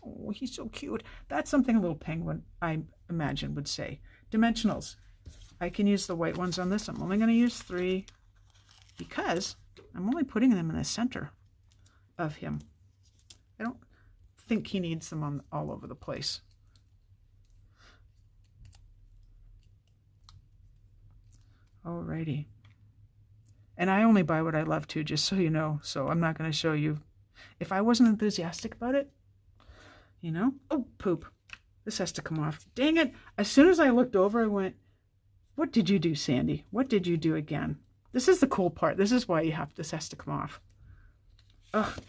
Oh, he's so cute. That's something a little penguin, I imagine, would say. Dimensionals. I can use the white ones on this. I'm only going to use 3 because I'm only putting them in the center of him. I don't think he needs them on all over the place. Alrighty. And I only buy what I love to, just so you know. So I'm not going to show you. If I wasn't enthusiastic about it, you know. Oh, poop. This has to come off. Dang it. As soon as I looked over, I went, what did you do, Sandy? What did you do again? This is the cool part. This is why this has to come off. Ugh.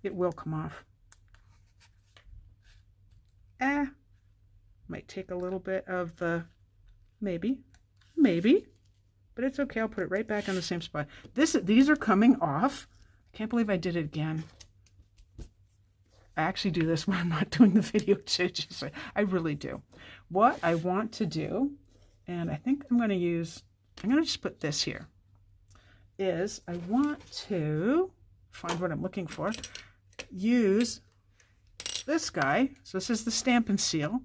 It will come off. Might take a little bit of the, maybe, but it's okay. I'll put it right back on the same spot. These are coming off. I can't believe I did it again. I actually do this when I'm not doing the video. I really do. What I want to do, and I think I'm going to just put this here, is I want to find what I'm looking for. Use this guy. So this is the Stamp and Seal.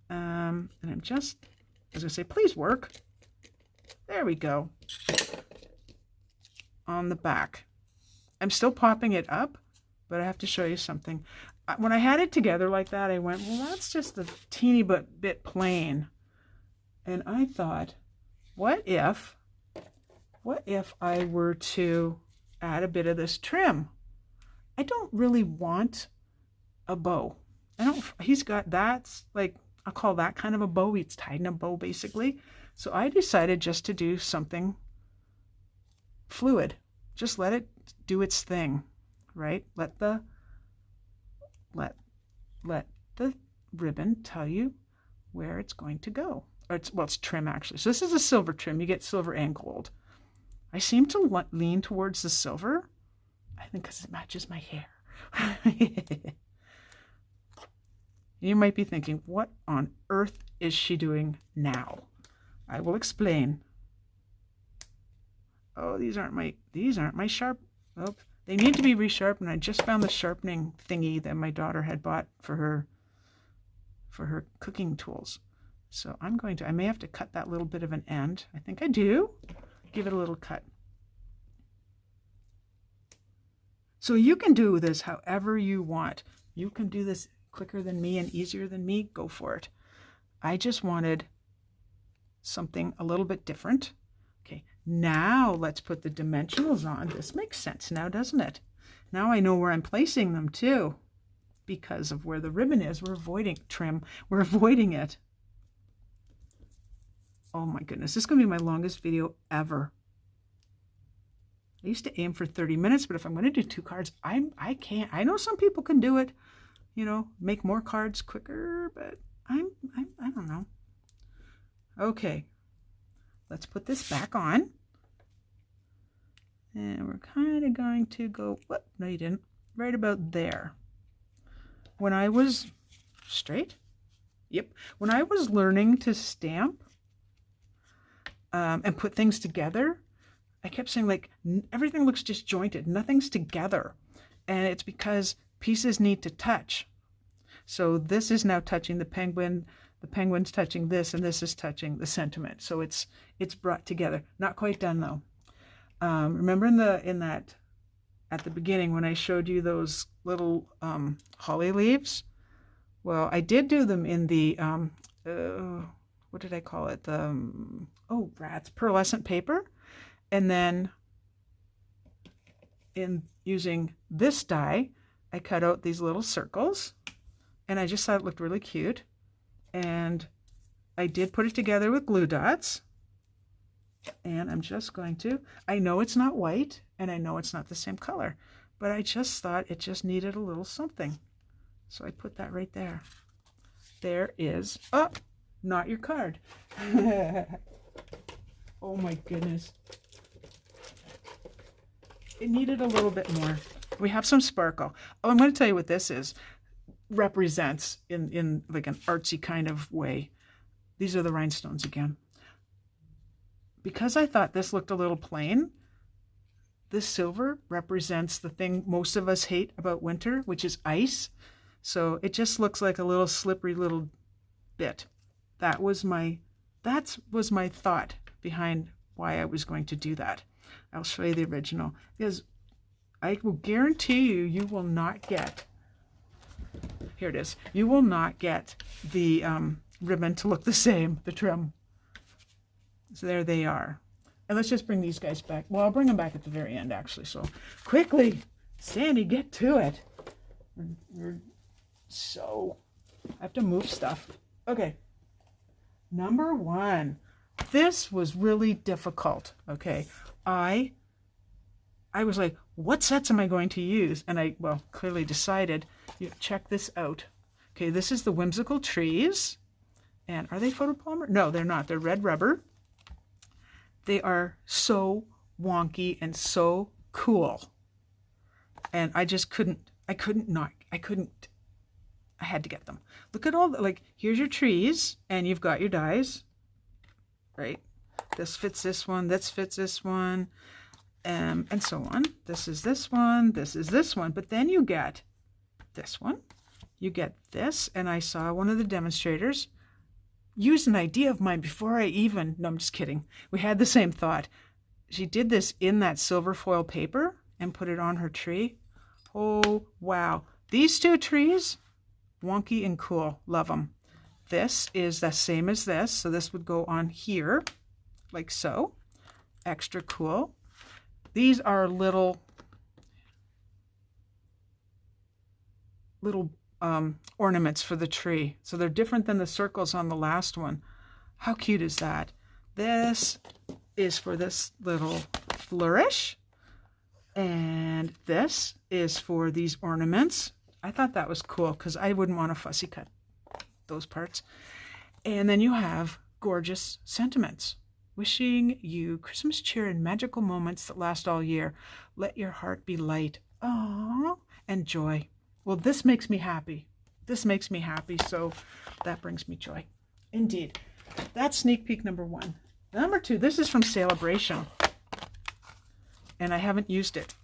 And I'm just, as I say, please work. There we go. On the back. I'm still popping it up, but I have to show you something. When I had it together like that, I went, well, that's just a teeny bit plain. And I thought, what if I were to add a bit of this trim? I don't really want a bow. He's got, that's like, I'll call that kind of a bow. It's tied in a bow basically. So I decided just to do something fluid. Just let it do its thing, right? Let the ribbon tell you where it's going to go. Or it's trim actually. So this is a silver trim. You get silver and gold. I seem to lean towards the silver. I think because it matches my hair. You might be thinking, what on earth is she doing now? I will explain. Oh, these aren't my sharp. Oh, they need to be resharpened. I just found the sharpening thingy that my daughter had bought for her cooking tools. So I may have to cut that little bit of an end. I think I do. Give it a little cut. So you can do this however you want. You can do this quicker than me and easier than me. Go for it. I just wanted something a little bit different. Okay, now let's put the dimensionals on. This makes sense now, doesn't it? Now I know where I'm placing them too. Because of where the ribbon is, we're avoiding trim. We're avoiding it. Oh my goodness, this is going to be my longest video ever. I used to aim for 30 minutes, but if I'm going to do 2 cards, I can't. I know some people can do it, you know, make more cards quicker, but I don't know. Okay, let's put this back on. And we're kind of going to go, whoop, no you didn't, right about there. When I was straight, yep, when I was learning to stamp and put things together, I kept saying like, everything looks disjointed, nothing's together. And it's because pieces need to touch. So this is now touching the penguin, the penguin's touching this, and this is touching the sentiment. So it's brought together. Not quite done though. Remember in that at the beginning when I showed you those little holly leaves? Well, I did do them in the what did I call it? The oh, rats, pearlescent paper. And then in using this die, I cut out these little circles, and I just thought it looked really cute. And I did put it together with glue dots. And I'm just going to, I know it's not white, and I know it's not the same color, but I just thought it just needed a little something. So I put that right there. There is, oh, not your card. Oh my goodness. It needed a little bit more. We have some sparkle. Oh, I'm going to tell you what this is. Represents in like an artsy kind of way. These are the rhinestones again. Because I thought this looked a little plain, this silver represents the thing most of us hate about winter, which is ice. So it just looks like a little slippery little bit. That was my thought behind why I was going to do that. I'll show you the original, because I will guarantee you, you will not get, here it is, you will not get the ribbon to look the same, the trim. So there they are. And let's just bring these guys back. Well, I'll bring them back at the very end, actually. So quickly, Sandy, get to it. So, I have to move stuff. Okay. Number 1. This was really difficult. Okay. I was like, what sets am I going to use? And I, well, clearly decided, check this out. Okay, this is the Whimsical Trees. And are they photopolymer? No, they're not. They're red rubber. They are so wonky and so cool. And I just couldn't, I had to get them. Look at all the, like, here's your trees, and you've got your dies, right? This fits this one, this fits this one, and so on. This is this one, this is this one, but then you get this one, you get this, and I saw one of the demonstrators use an idea of mine before I even, no, I'm just kidding. We had the same thought. She did this in that silver foil paper and put it on her tree. Oh, wow. These two trees, wonky and cool. Love them. This is the same as this. So this would go on here, like so. Extra cool. These are little ornaments for the tree. So they're different than the circles on the last one. How cute is that? This is for this little flourish. And this is for these ornaments. I thought that was cool because I wouldn't want to fussy cut those parts. And then you have gorgeous sentiments. Wishing you Christmas cheer and magical moments that last all year. Let your heart be light. Aww. And joy. Well, this makes me happy. This makes me happy, so that brings me joy. Indeed. That's sneak peek number 1. Number 2, this is from Sale-a-bration. And I haven't used it.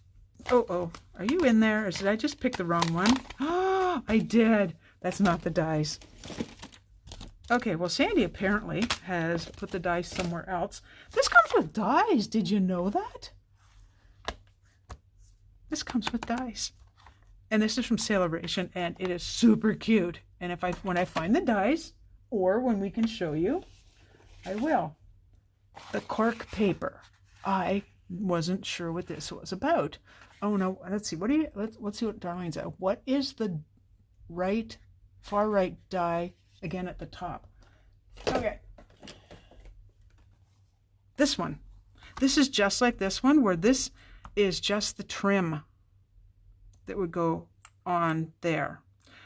Oh, are you in there? Or did I just pick the wrong one? Oh, I did. That's not the dies. Okay, well, Sandy apparently has put the dies somewhere else. This comes with dies. Did you know that? This comes with dies. And this is from Sale-a-bration, and it is super cute. And when I find the dies, or when we can show you, I will. The cork paper. I wasn't sure what this was about. Oh no, let's see. Let's see what Darlene's at. What is the far right die again at the top? Okay. This one. This is just like this one, where this is just the trim that would go on there.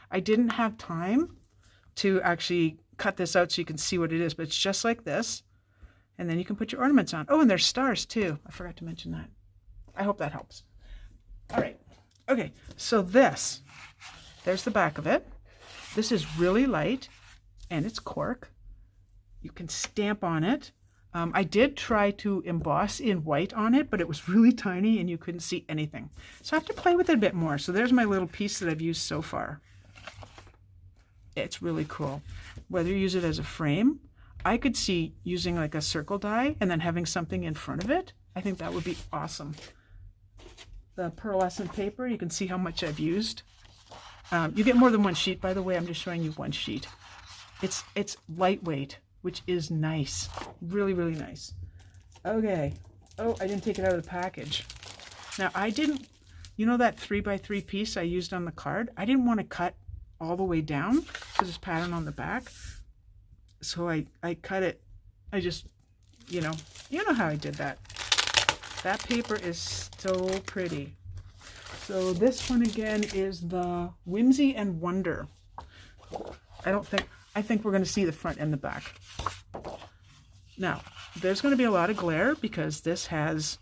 I didn't have time to actually cut this out so you can see what it is, but it's just like this. And then you can put your ornaments on. Oh, and there's stars too. I forgot to mention that. I hope that helps. All right. Okay, so there's the back of it. This is really light, and it's cork. You can stamp on it. I did try to emboss in white on it, but it was really tiny and you couldn't see anything. So I have to play with it a bit more. So there's my little piece that I've used so far. It's really cool. Whether you use it as a frame, I could see using like a circle die and then having something in front of it. I think that would be awesome. The pearlescent paper, you can see how much I've used. You get more than one sheet, by the way. I'm just showing you one sheet. It's lightweight, which is nice. Really, really nice. Okay. Oh, I didn't take it out of the package. Now, I didn't, you know that 3x3 piece I used on the card? I didn't want to cut all the way down because there's pattern on the back. So I cut it. I just, you know how I did that. That paper is so pretty. So this one again is the Whimsy and Wonder. I think we're going to see the front and the back. Now, there's going to be a lot of glare because this has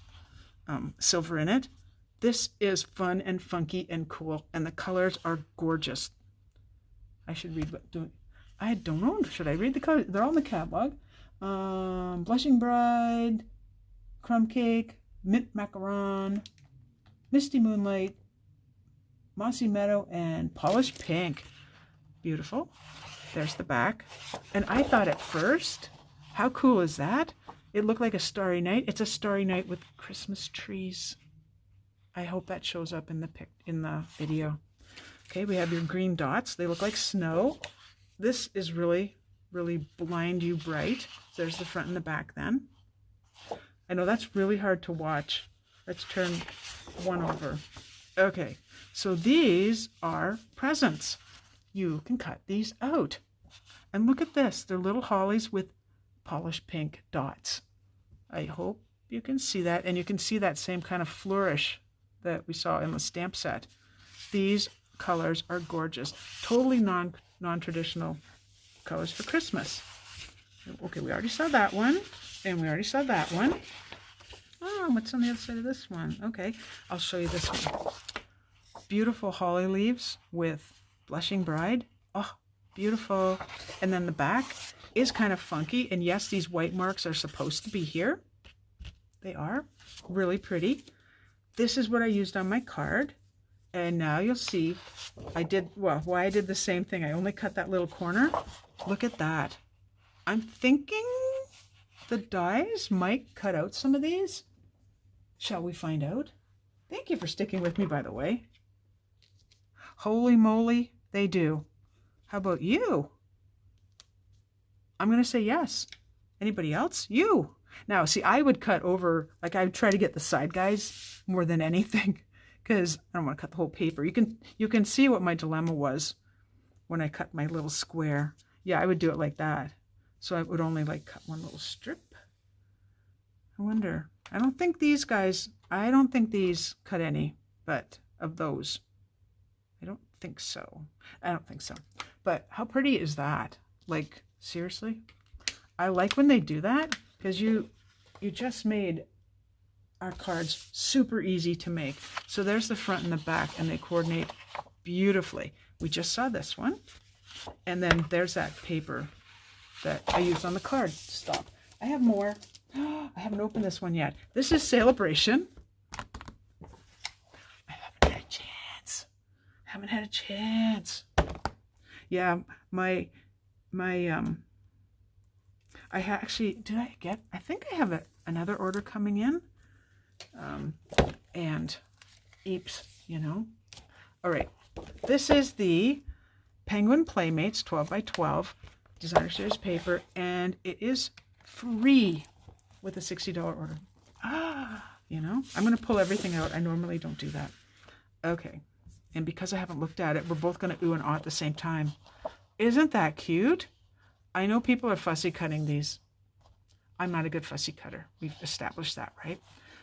silver in it. This is fun and funky and cool, and the colors are gorgeous. I should read what I don't know. Should I read the colors? They're all in the catalog. Blushing Bride, Crumb Cake, Mint Macaron, Misty Moonlight, Mossy Meadow, and Polished Pink. Beautiful. There's the back. And I thought at first, how cool is that? It looked like a starry night. It's a starry night with Christmas trees. I hope that shows up in the video. Okay, we have your green dots. They look like snow. This is really, really blind you bright. There's the front and the back then. I know that's really hard to watch. Let's turn one over. Okay, so these are presents. You can cut these out. And look at this. They're little hollies with polished pink dots. I hope you can see that. And you can see that same kind of flourish that we saw in the stamp set. These colors are gorgeous. Totally non-traditional colors for Christmas. Okay, we already saw that one. And we already saw that one. Oh, what's on the other side of this one? Okay, I'll show you this one. Beautiful holly leaves with Blushing Bride. Oh, beautiful. And then the back is kind of funky. And yes, these white marks are supposed to be here. They are really pretty. This is what I used on my card. And now you'll see why I did the same thing. I only cut that little corner. Look at that. I'm thinking the dies might cut out some of these. Shall we find out? Thank you for sticking with me, by the way. Holy moly, they do. How about you? I'm going to say yes. Anybody else? You. Now, see, I would cut over, like I would try to get the side guys more than anything because I don't want to cut the whole paper. You can see what my dilemma was when I cut my little square. Yeah, I would do it like that. So I would only like cut one little strip. I wonder. I don't think these cut any, but of those. I don't think so. But how pretty is that? Like, seriously? I like when they do that because you just made our cards super easy to make. So there's the front and the back and they coordinate beautifully. We just saw this one. And then there's that paper that I used on the card. Stop. I have more. I haven't opened this one yet. This is Sale-a-bration. I haven't had a chance. Yeah, I actually, I think I have another order coming in. And eeps, All right, this is the Penguin Playmates 12x12 designer series paper, and it is free with a $60 order. I'm going to pull everything out. I normally don't do that. Okay, and because I haven't looked at it, we're both going to ooh and ah at the same time. Isn't that cute? I know people are fussy cutting these. I'm not a good fussy cutter. We've established that, right?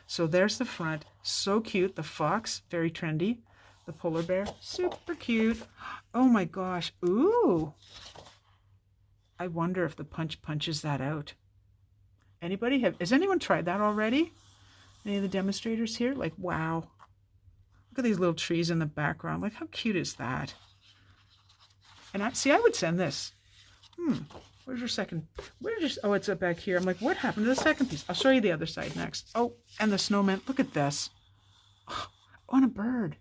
So there's the front. So cute. The fox, very trendy. The polar bear, super cute. Oh my gosh. Ooh. I wonder if the punch punches that out. Has anyone tried that already? Any of the demonstrators here? Like, wow. Look at these little trees in the background. Like, how cute is that? And I would send this. Where's your second? Oh, it's up back here. I'm like, what happened to the second piece? I'll show you the other side next. Oh, and the snowman. Look at this. Oh, on a bird.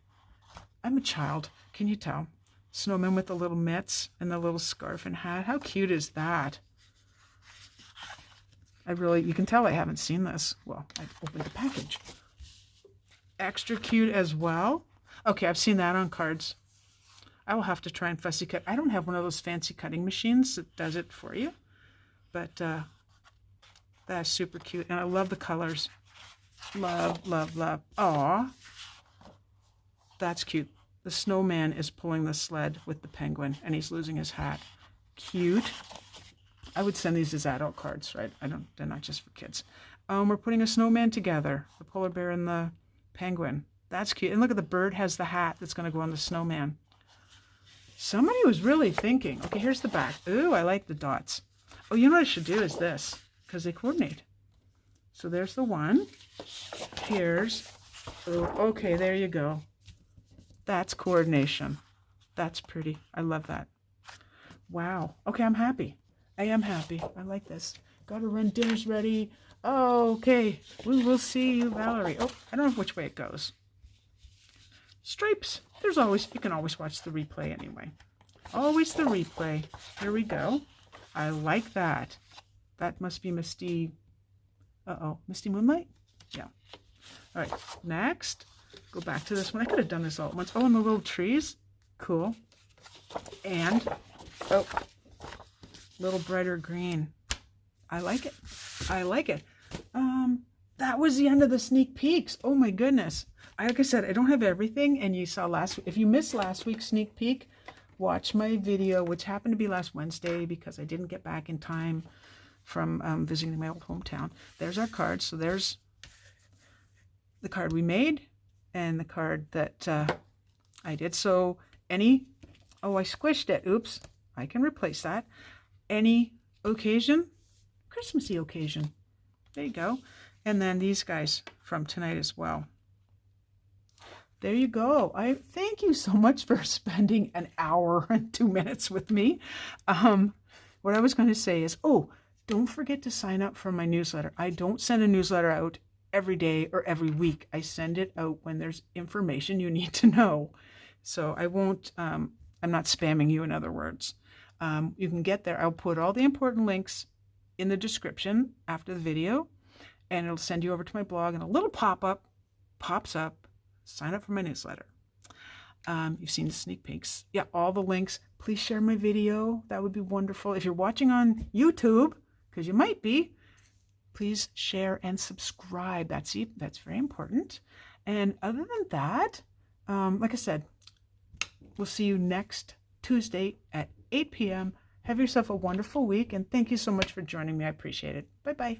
I'm a child. Can you tell? Snowman with the little mitts and the little scarf and hat. How cute is that? You can tell I haven't seen this. Well, I opened the package. Extra cute as well. Okay, I've seen that on cards. I will have to try and fussy cut. I don't have one of those fancy cutting machines that does it for you. But that's super cute. And I love the colors. Love, love, love. Aw. That's cute. The snowman is pulling the sled with the penguin and he's losing his hat. Cute. I would send these as adult cards, right? They're not just for kids. We're putting a snowman together. The polar bear and the penguin. That's cute. And look at the bird has the hat that's going to go on the snowman. Somebody was really thinking. Okay, here's the back. Ooh, I like the dots. Oh, you know what I should do is this, because they coordinate. So there's the one. Here's, oh, okay, there you go. That's coordination. That's pretty. I love that. Wow. Okay, I'm happy. I am happy. I like this. Gotta run. Dinner's ready. Oh, okay. We will see you, Valerie. Oh, I don't know which way it goes. Stripes. You can always watch the replay anyway. Always the replay. Here we go. I like that. That must be Misty. Uh-oh. Misty Moonlight? Yeah. All right. Next. Go back to this one. I could have done this all at once. Oh, and the little trees. Cool. And, oh, little brighter green. I like it. I like it. That was the end of the sneak peeks. Oh my goodness. Like I said, I don't have everything, and you saw if you missed last week's sneak peek, watch my video, which happened to be last Wednesday because I didn't get back in time from visiting my old hometown. There's our cards. So there's the card we made and the card that I did. So oh, I squished it. Oops. I can replace that. Any occasion, Christmassy occasion. There you go. And then these guys from tonight as well. There you go. I thank you so much for spending an hour and 2 minutes with me. What I was going to say is, oh, don't forget to sign up for my newsletter. I don't send a newsletter out every day or every week. I send it out when there's information you need to know. So I won't, I'm not spamming you, in other words. You can get there. I'll put all the important links in the description after the video, and it'll send you over to my blog, and a little pop-up pops up. Sign up for my newsletter. You've seen the sneak peeks. Yeah, all the links. Please share my video. That would be wonderful. If you're watching on YouTube, because you might be, please share and subscribe. That's very important. And other than that, like I said, we'll see you next Tuesday at 8 p.m. Have yourself a wonderful week, and thank you so much for joining me. I appreciate it. Bye-bye.